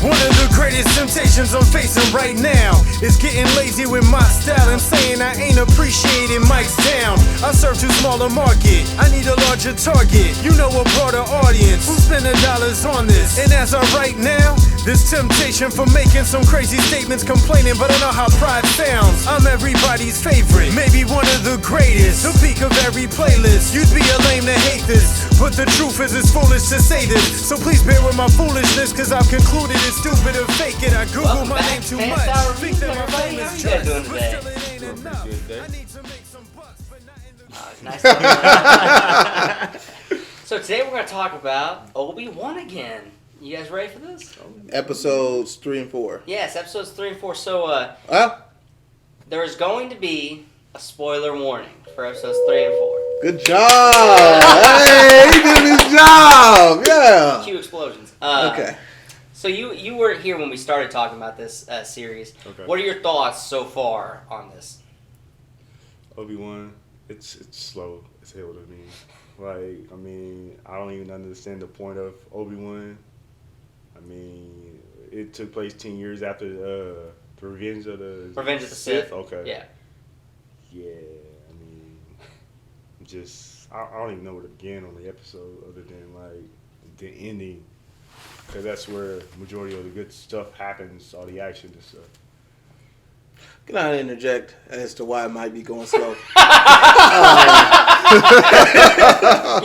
One of the greatest temptations I'm facing right now is getting lazy with my style and saying I ain't appreciating mics down. I serve too small a market, I need a larger target. You know, a broader audience who's spending dollars on this. And as of right now, this temptation for making some crazy statements, complaining, but I know how pride sounds. I'm everybody's favorite, maybe one of the greatest, the peak of every playlist. You'd be a lame to hate this, but the truth is it's foolish to say this. So please bear with my foolishness, cause I've concluded it's stupid to fake it. I Google my name too much, think that my fame is trust, but still it ain't enough. I need to make some bucks, but not in the Nice. So today we're going to talk about Obi Wan again. You guys ready for this? Episodes 3 and 4. Yes, episodes 3 and 4. So there is going to be a spoiler warning for episodes 3 and 4. Good job! Hey, he did his job! Yeah! Cue explosions. Okay. So you weren't here when we started talking about this series. Okay. What are your thoughts so far on this? Obi-Wan, it's slow as hell to me. Like, I mean, I don't even understand the point of Obi-Wan. I mean, it took place 10 years after the Revenge of the Sith. Okay. Yeah. Yeah, I mean, I don't even know where to begin on the episode other than, like, the ending. Because that's where the majority of the good stuff happens, all the action and stuff. Can I interject as to why it might be going slow?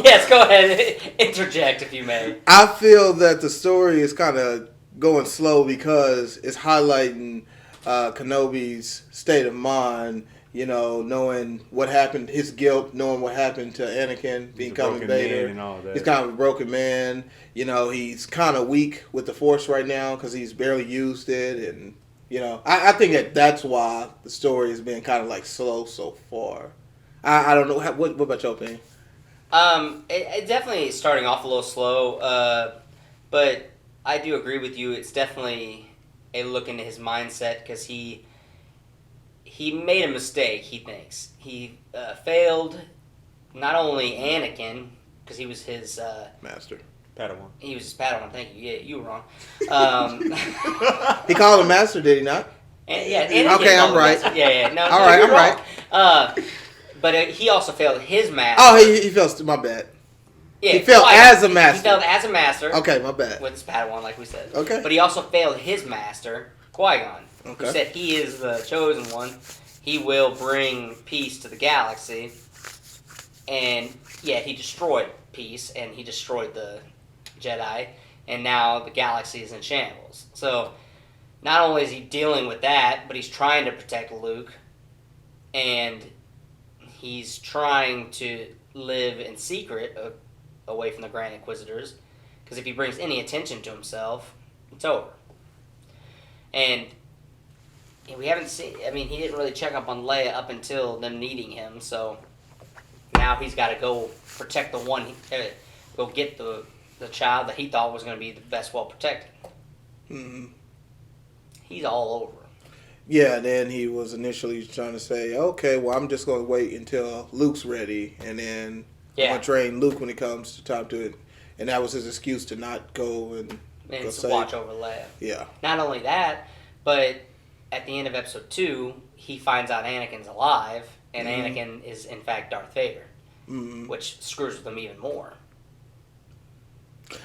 Yes, go ahead. Interject if you may. I feel that the story is kind of going slow because it's highlighting Kenobi's state of mind, you know, knowing what happened, his guilt, knowing what happened to Anakin, becoming Vader. And all that. He's kind of a broken man. You know, he's kind of weak with the Force right now because he's barely used it. And, you know, I think that's why the story has been kind of like slow so far. I don't know. What about your opinion? It definitely is starting off a little slow, but I do agree with you. It's definitely a look into his mindset because he made a mistake. He thinks he failed not only Anakin because he was his Master. Padawan. He was his Padawan. Thank you. Yeah, you were wrong. He called him Master, did he not? Anakin okay, I'm right. Master. Yeah. No, all right, I'm wrong. right. But he also failed his master. Oh, he failed. My bad. Yeah, he failed as a master. He failed as a master. Okay, my bad. With his Padawan, like we said. Okay. But he also failed his master, Qui-Gon. Okay. Who said he is the chosen one. He will bring peace to the galaxy. And, yeah, he destroyed peace, and he destroyed the Jedi. And now the galaxy is in shambles. So, not only is he dealing with that, but he's trying to protect Luke. And he's trying to live in secret away from the Grand Inquisitors, because if he brings any attention to himself, it's over. And we haven't seen, I mean, he didn't really check up on Leia up until them needing him, so now he's got to go protect the one, go get the child that he thought was going to be the best well protected. Mm-hmm. He's all over. Yeah, then he was initially trying to say, okay, well, I'm just going to wait until Luke's ready, and then I'm going to train Luke when it comes to time to it. And that was his excuse to not go and go to watch over Leia. Yeah. Not only that, but at the end of episode 2, he finds out Anakin's alive, and Anakin is, in fact, Darth Vader, which screws with him even more.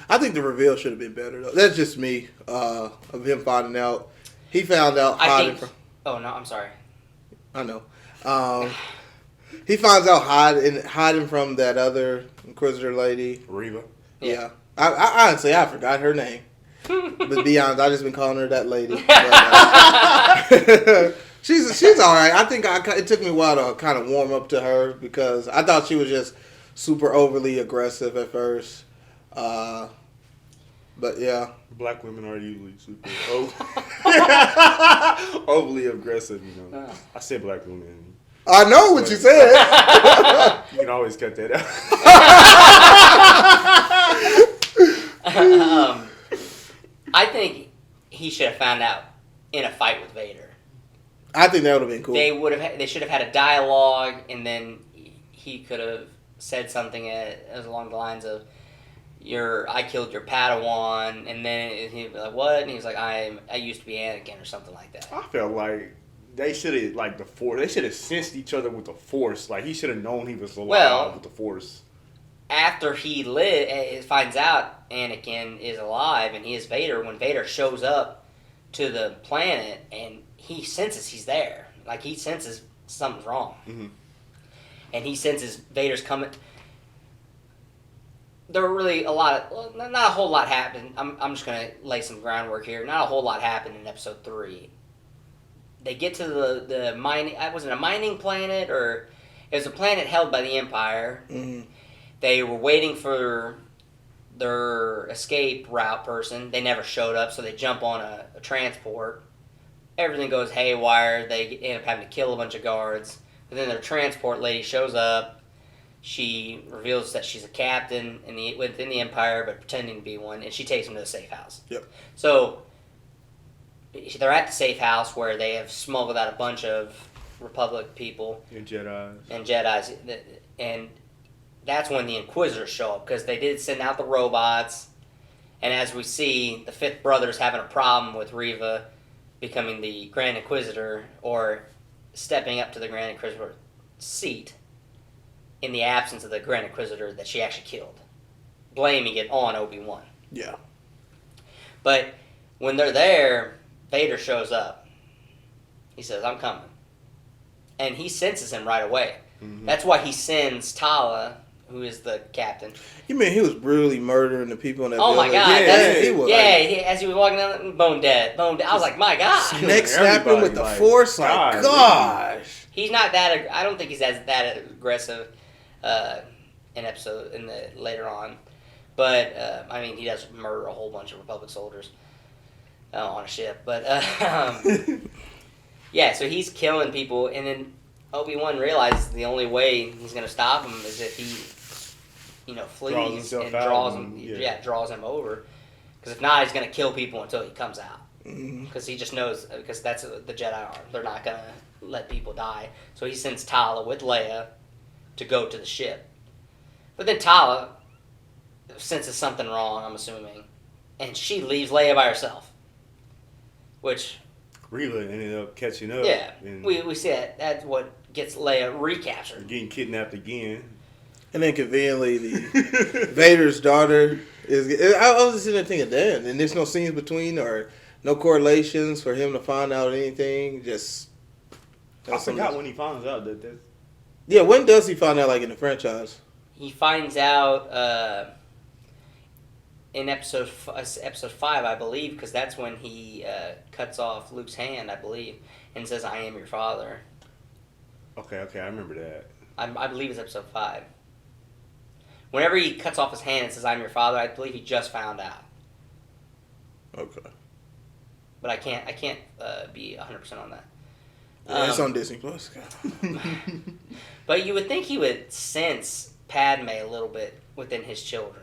I think the reveal should have been better, though. That's just me, of him finding out. He found out hiding from... Oh, no, I'm sorry. I know. He finds out hiding from that other Inquisitor lady. Reva. Yeah. I honestly, I forgot her name. But to be honest, I've just been calling her that lady. But, she's all right. I think it took me a while to kind of warm up to her because I thought she was just super overly aggressive at first. But yeah. Black women are usually super overly aggressive, you know. I said black women. I know what you said. You can always cut that out. I think he should have found out in a fight with Vader. I think that would have been cool. They should have had a dialogue, and then he could have said something as along the lines of, I killed your Padawan, and then he was like, what? And he was like, I used to be Anakin or something like that. I felt like they should have, like, the Force. They should have sensed each other with the Force. Like, he should have known he was alive with the Force. After he finds out Anakin is alive and he is Vader, when Vader shows up to the planet and he senses he's there, like he senses something's wrong, and he senses Vader's coming. There were really not a whole lot happened. I'm just gonna lay some groundwork here. Not a whole lot happened in Episode 3. They get to the mining. Was it a mining planet, or it was a planet held by the Empire? Mm-hmm. They were waiting for their escape route person. They never showed up, so they jump on a transport. Everything goes haywire. They end up having to kill a bunch of guards. But then their transport lady shows up. She reveals that she's a captain within the Empire, but pretending to be one, and she takes them to the safe house. Yep. So they're at the safe house where they have smuggled out a bunch of Republic people And Jedis. and that's when the Inquisitors show up, because they did send out the robots, and as we see, the Fifth Brother's having a problem with Reva becoming the Grand Inquisitor, or stepping up to the Grand Inquisitor seat in the absence of the Grand Inquisitor that she actually killed, blaming it on Obi-Wan. Yeah. But when they're there, Vader shows up. He says, I'm coming. And he senses him right away. Mm-hmm. That's why he sends Tala, who is the captain. You mean he was brutally murdering the people in that Oh my village? God! Yeah, he was. As he was walking down, bone dead. I was like, my God. Neck snapping with the Like, Force, like, gosh. He's not that. I don't think he's that aggressive later on. But I mean, he does murder a whole bunch of Republic soldiers on a ship. But yeah, so he's killing people, and then Obi-Wan realizes the only way he's going to stop him is if he, flees and draws him over. Because if not, he's going to kill people until he comes out. Because he just knows, because that's the Jedi are. They're not going to let people die. So he sends Tala with Leia to go to the ship. But then Tala senses something wrong, I'm assuming, and she leaves Leia by herself. Which... Reva ended up catching up. Yeah, and we see that. That's what gets Leia recaptured. getting kidnapped again. And then conveniently, the Vader's daughter is... I was just sitting there thinking, damn, and there's no scenes between or no correlations for him to find out anything. Just... I forgot when he finds out that... Yeah, when does he find out, like, in the franchise? He finds out in episode 5, I believe, because that's when he cuts off Luke's hand, I believe, and says, I am your father. Okay, I remember that. I believe it's episode 5. Whenever he cuts off his hand and says, I'm your father, I believe he just found out. Okay. But I can't be 100% on that. Yeah, it's on Disney Plus. But you would think he would sense Padme a little bit within his children.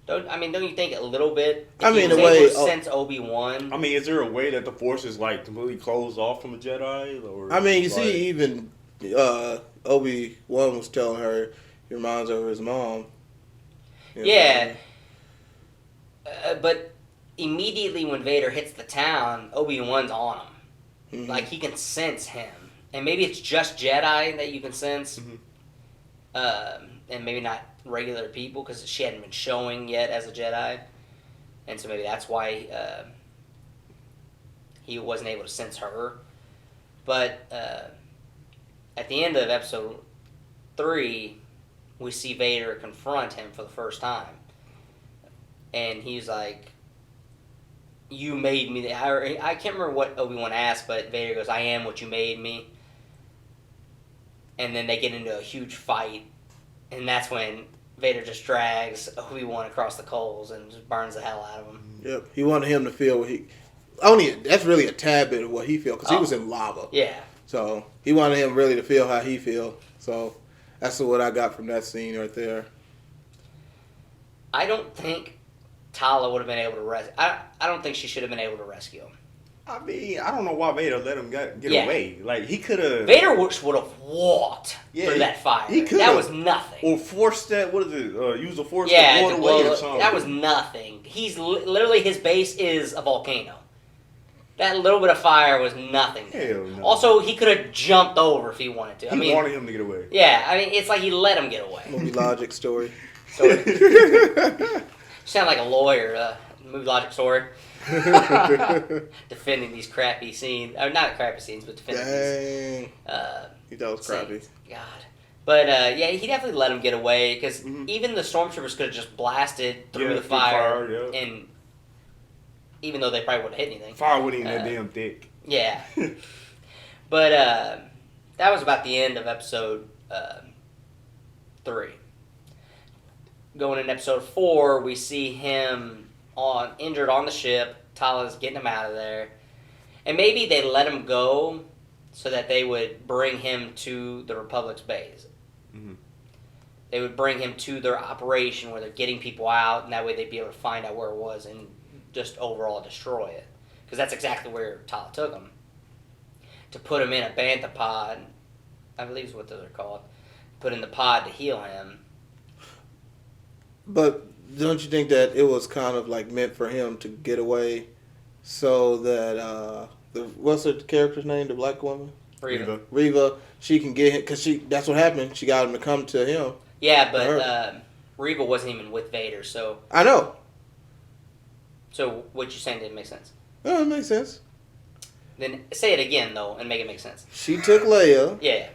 Don't you think a little bit? I mean, the the way sense Obi-Wan. I mean, is there a way that the Force is like completely closed off from a Jedi? Or I mean, you see, even Obi-Wan was telling her, your mind's over his mom. Yeah. But immediately when Vader hits the town, Obi-Wan's on him. Mm-hmm. Like, he can sense him. And maybe it's just Jedi that you can sense. Mm-hmm. And maybe not regular people, because she hadn't been showing yet as a Jedi. And so maybe that's why he wasn't able to sense her. But at the end of episode 3, we see Vader confront him for the first time. And he's like, you made me... I can't remember what Obi-Wan asked, but Vader goes, I am what you made me. And then they get into a huge fight. And that's when Vader just drags Obi-Wan across the coals and just burns the hell out of him. Yep. He wanted him to feel what he... That's really a tad bit of what he felt, because he was in lava. Yeah. So he wanted him really to feel how he feel. So that's what I got from that scene right there. I don't think Tala would have been able to rescue... I don't think she should have been able to rescue him. I mean, I don't know why Vader let him get Yeah. away. Like, he could have... Vader would have walked through that fire. He could. That was nothing. Or forced that, what is it? Use the force Yeah, to blow it away or something. that was nothing. He's literally, his base is a volcano. That little bit of fire was nothing. Hell no. Also, he could have jumped over if he wanted to. He wanted him to get away. Yeah, I mean, it's like he let him get away. Movie logic story. So, sound like a lawyer, movie logic story. Defending these crappy scenes. Not crappy scenes, but defending these. He thought it was crappy. God. But, yeah, he definitely let him get away, because even the stormtroopers could have just blasted through the fire, and even though they probably wouldn't hit anything. Fire wasn't even that damn thick. Yeah. But that was about the end of episode 3. Going in episode 4, we see him injured on the ship. Tala's getting him out of there. And maybe they let him go so that they would bring him to the Republic's base. Mm-hmm. They would bring him to their operation where they're getting people out, and that way they'd be able to find out where it was and just overall destroy it. Because that's exactly where Tala took him. To put him in a bantha pod, I believe is what those are called. Put in the pod to heal him. But don't you think that it was kind of like meant for him to get away so that what's her character's name, the black woman? Reva, she can get him, because that's what happened. She got him to come to him. Yeah, but Reva wasn't even with Vader, so... I know. So what you saying didn't make sense. Oh, it makes sense. Then say it again, though, and make it make sense. She took Leia. Yeah.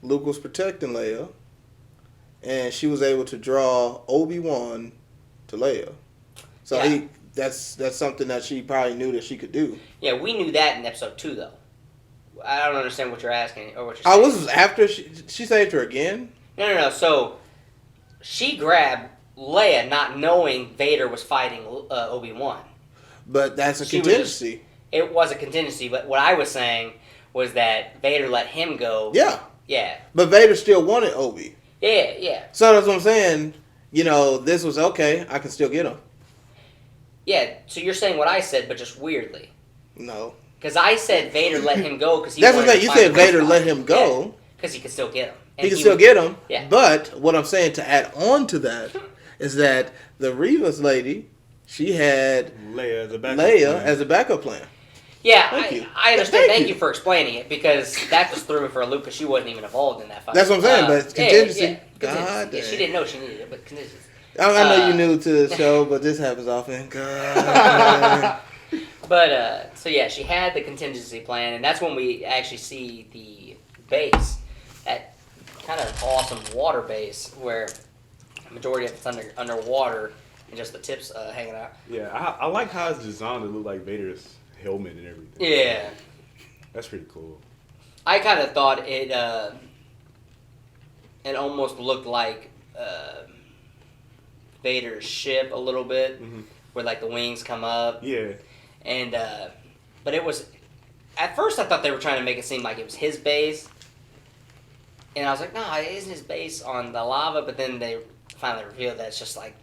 Luke was protecting Leia. And she was able to draw Obi Wan to Leia. So Yeah. that's something that she probably knew that she could do. Yeah, we knew that in episode 2, though. I don't understand what you're asking, or what you're I saying. was after she saved her again? No. So, she grabbed Leia not knowing Vader was fighting Obi-Wan. But that's a contingency. It was a contingency, but what I was saying was that Vader let him go. Yeah. Yeah. But Vader still wanted Obi. Yeah. So that's what I'm saying. You know, this was okay. I can still get him. Yeah, so you're saying what I said, but just weirdly. No. Because I said Vader let him go because he That's what wanted I'm to saying. You find said Vader Luke. let him go. Because he could still get him. He can still get him. Yeah. But what I'm saying to add on to that is that the Reva's lady, she had Leia as a backup plan. Yeah, Thank you. I understand. Thank you. you for explaining it, because that just threw me for a loop because she wasn't even involved in that fight. That's what I'm saying, but it's contingency. Yeah, God yeah, damn. she didn't know she needed it, but contingency. I know you're new to the show, but this happens often. God. But, so yeah, she had the contingency plan, and that's when we actually see the base, that kind of awesome water base where the majority of it's underwater and just the tips hanging out. Yeah, I like how it's designed to look like Vader's helmet and everything. Yeah. That's pretty cool. I kind of thought it almost looked like Vader's ship a little bit, where like the wings come up. Yeah. And but it was, at first I thought they were trying to make it seem like it was his base, and I was like, no, it isn't his base on the lava. But then they finally revealed that it's just like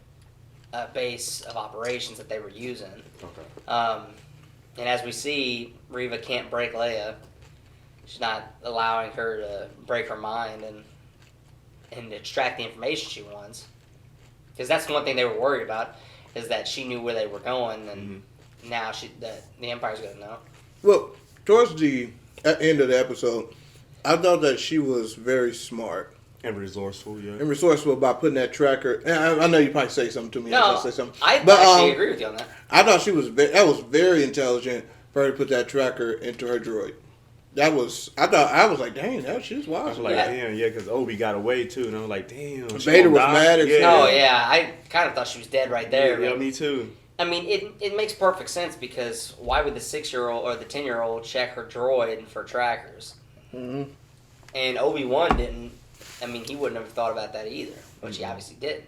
a base of operations that they were using. Okay. And as we see, Reva can't break Leia. She's not allowing her to break her mind and extract the information she wants. Because that's one thing they were worried about, is that she knew where they were going, and now the Empire's going to know. Well, towards the end of the episode, I thought that she was very smart. And resourceful, yeah. And resourceful about putting that tracker. And I know you probably say something to me. No, as I say something. I But, actually agree with you on that. I thought that was very intelligent for her to put that tracker into her droid. I was like, dang, she's I wise. was like, damn, yeah, because Obi got away too, and I was like, damn. Vader was mad at No, yeah, I kind of thought she was dead right there. Yeah, but, me too. I mean, it makes perfect sense, because why would the 6-year-old or the 10-year-old check her droid for trackers? Mm-hmm. And Obi-Wan didn't. I mean, he wouldn't have thought about that either, which he obviously didn't.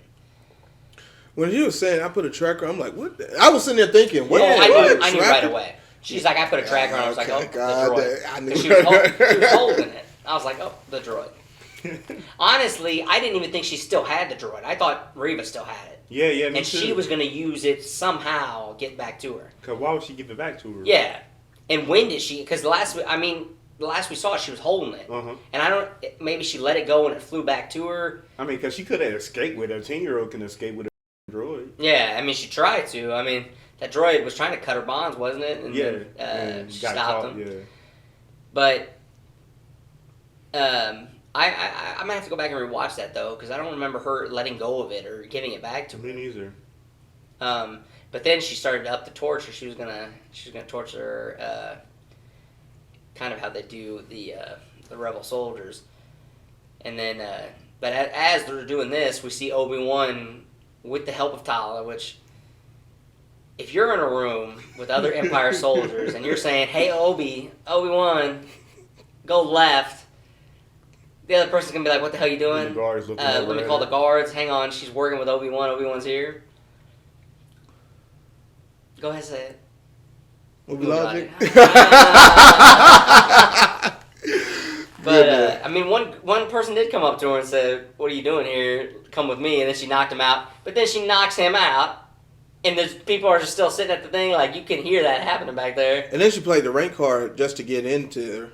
When he was saying I put a tracker, I'm like, what? I was sitting there thinking, what? I what? knew right away. She's like, I put a tracker on. I was like, oh, God, the droid. I knew. 'Cause she was holding it. I was like, oh, the droid. Honestly, I didn't even think she still had the droid. I thought Reva still had it. Yeah, me And too. she was going to use it somehow, get back to her. Because why would she give it back to her? Yeah. And when did she? Because the last we saw it, she was holding it, and maybe she let it go and it flew back to her. I mean, because she could have escaped with it. A 10-year-old can escape with a droid. Yeah, I mean, she tried to. I mean, that droid was trying to cut her bonds, wasn't it? And then, she stopped him. Yeah. But I might have to go back and rewatch that though, because I don't remember her letting go of it or giving it back to her. Me neither. But then she started to up the torture. She was gonna torture her, kind of how they do the rebel soldiers. And then, but as they're doing this, we see Obi-Wan with the help of Tala. Which, if you're in a room with other Empire soldiers and you're saying, "Hey, Obi-Wan, go left," the other person's gonna be like, "What the hell are you doing?" And the guards looking let me call the guards. Hang on, she's working with Obi-Wan. Obi-Wan's here. Go ahead, say it. Movie logic. But I mean, one person did come up to her and said, "What are you doing here? Come with me." And then she knocked him out. But then she knocks him out, and there's people are just still sitting at the thing. Like, you can hear that happening back there. And then she played the rank card just to get into her.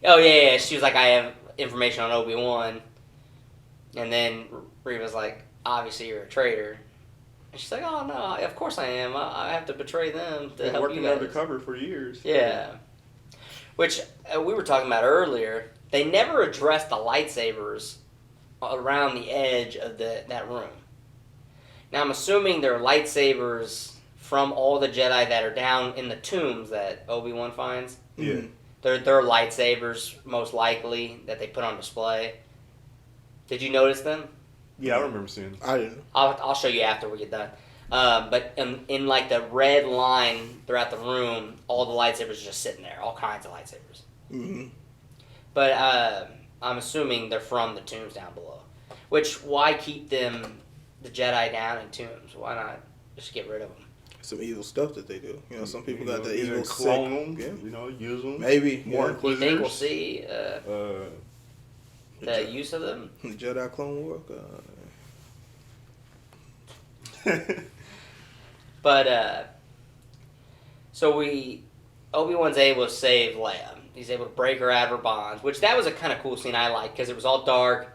Oh yeah. She was like, "I have information on Obi-Wan," and then Reva's like, "Obviously you're a traitor." And she's like, "Oh no, of course I am. I have to betray them to help you guys." Working undercover for years. Yeah. Which we were talking about earlier. They never addressed the lightsabers around the edge of that room. Now I'm assuming they're lightsabers from all the Jedi that are down in the tombs that Obi-Wan finds. Yeah. They're lightsabers, most likely, that they put on display. Did you notice them? Yeah, I remember seeing them. I didn't. I'll show you after we get done. But in like the red line throughout the room, all the lightsabers are just sitting there, all kinds of lightsabers. Mm-hmm. But I'm assuming they're from the tombs down below. Which, why keep the Jedi down in tombs? Why not just get rid of them? Some evil stuff that they do. You know, some people got the either evil clone sick. them, use them. Maybe More yeah. You think we'll Inquisitors. see the use of them? The Jedi Clone War. But, so Obi-Wan's able to save Leia. He's able to break her out of her bonds, which that was a kind of cool scene I liked, because it was all dark,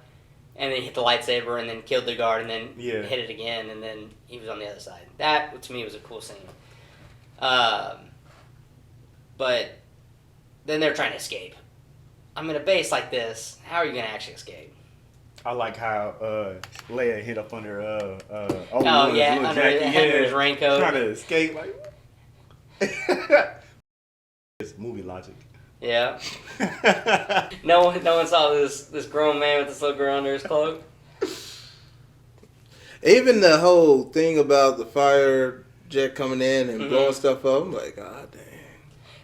and then he hit the lightsaber, and then killed the guard, and then hit it again, and then he was on the other side. That, to me, was a cool scene. But then they're trying to escape. I'm in a base like this. How are you going to actually escape? I like how Leia hit up under under his raincoat. Trying to escape. Like, it's movie logic. Yeah. No one saw this grown man with this little girl under his cloak. Even the whole thing about the fire jet coming in and blowing stuff up, I'm like, God damn.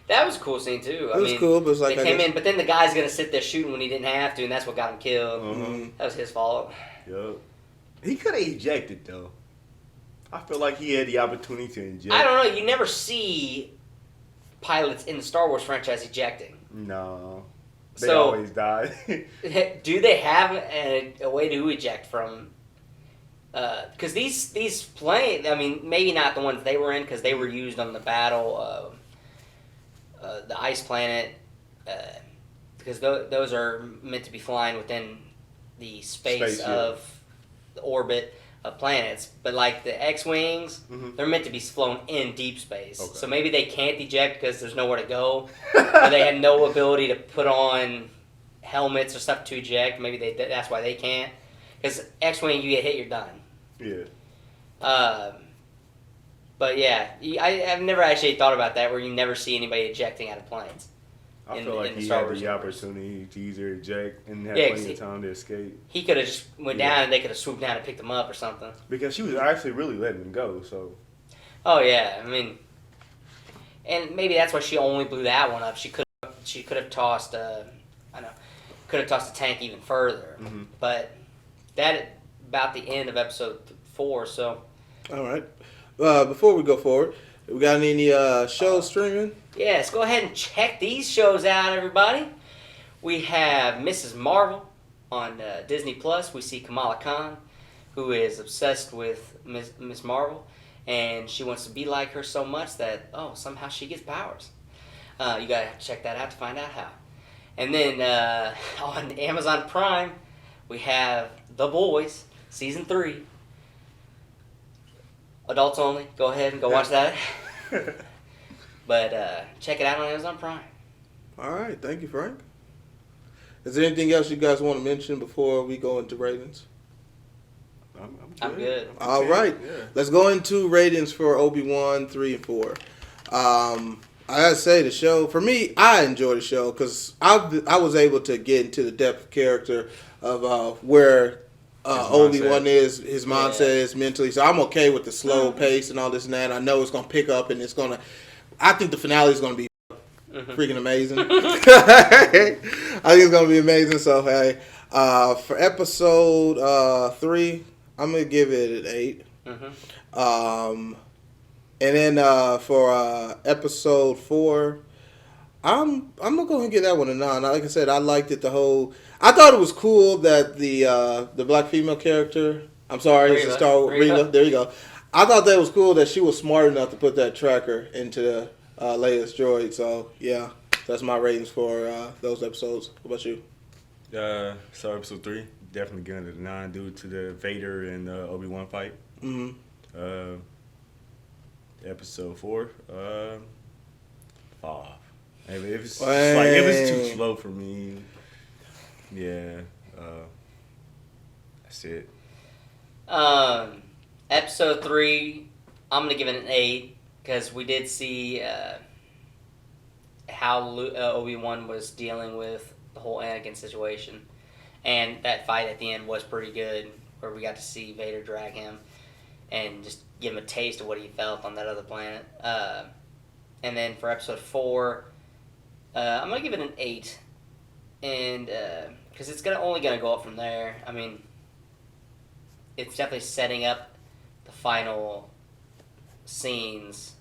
That was a cool scene too. It was cool, but it's like they came in, but then the guy's gonna sit there shooting when he didn't have to, and that's what got him killed. That was his fault. Yup. He could have ejected though. I feel like he had the opportunity to eject. I don't know. You never see pilots in the Star Wars franchise ejecting. No. They So- always die. Do they have a way to eject from? Because these planes, I mean, maybe not the ones they were in, because they were used on the battle, the ice planet, because those are meant to be flying within the space of the orbit of planets. But like the X-wings, they're meant to be flown in deep space. Okay. So maybe they can't eject because there's nowhere to go, or they have no ability to put on helmets or stuff to eject. Maybe that's why they can't. Because X-wing, you get hit, you're done. Yeah. But yeah, I've never actually thought about that, where you never see anybody ejecting out of planes. I in- feel like in the he Star had Wars the universe. opportunity to either eject and have Yeah, plenty 'cause of time to escape. He could have just went down, and they could have swooped down and picked him up or something. Because she was actually really letting him go, so. Oh yeah, I mean, and maybe that's why she only blew that one up. She could have tossed could have tossed the tank even further. But that about the end of episode 4. So All right. Before we go forward, we got any shows streaming? yes, go ahead and check these shows out, everybody. We have Mrs. Marvel on Disney Plus. We see Kamala Khan, who is obsessed with Miss Marvel, and she wants to be like her so much that somehow she gets powers. You gotta have to check that out to find out how. And then on Amazon Prime, we have The Boys, Season 3. Adults only. Go ahead and go watch that. But check it out on Amazon Prime. All right. Thank you, Frank. Is there anything else you guys want to mention before we go into ratings? I'm good. All right. Yeah. Let's go into ratings for Obi-Wan 3 and 4. I gotta say, the show, for me, I enjoy the show because I was able to get into the depth of character of where Obi-Wan is, his mindset is mentally. So I'm okay with the slow pace and all this and that. I know it's going to pick up and it's going to, I think the finale is going to be freaking amazing. I think it's going to be amazing. So, hey, for episode 3, I'm going to give it an 8. And then for episode 4, I'm gonna go ahead and give that one a 9. Like I said, I liked it. I thought it was cool that the black female character. I'm sorry, it's a Star Wars. Reva. There you go. I thought that was cool that she was smart enough to put that tracker into Leia's droid. So yeah, that's my ratings for those episodes. What about you? So episode 3, definitely giving it a 9 due to the Vader and Obi-Wan fight. Episode 4, 5. It was too slow for me. Yeah, that's it. Episode 3, I'm gonna give it an 8 because we did see how Obi-Wan was dealing with the whole Anakin situation, and that fight at the end was pretty good, where we got to see Vader drag him and just give him a taste of what he felt on that other planet. And then for episode 4, I'm gonna give it an 8, and because it's only gonna go up from there. I mean, it's definitely setting up the final scenes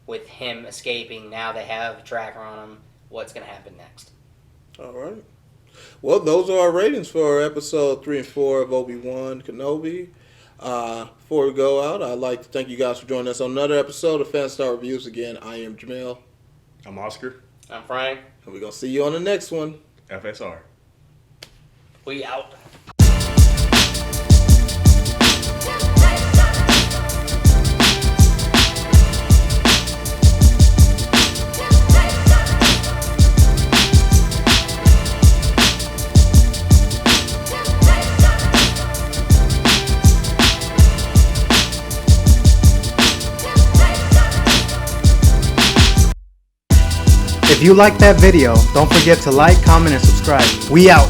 with him escaping. Now they have a tracker on him. What's gonna happen next? All right. Well, those are our ratings for episode 3 and 4 of Obi-Wan Kenobi. Before we go out, I'd like to thank you guys for joining us on another episode of Fan Star Reviews. Again, I am Jamel. I'm Oscar. I'm Frank. And we're going to see you on the next one. FSR. We out. If you liked that video, don't forget to like, comment, and subscribe. We out.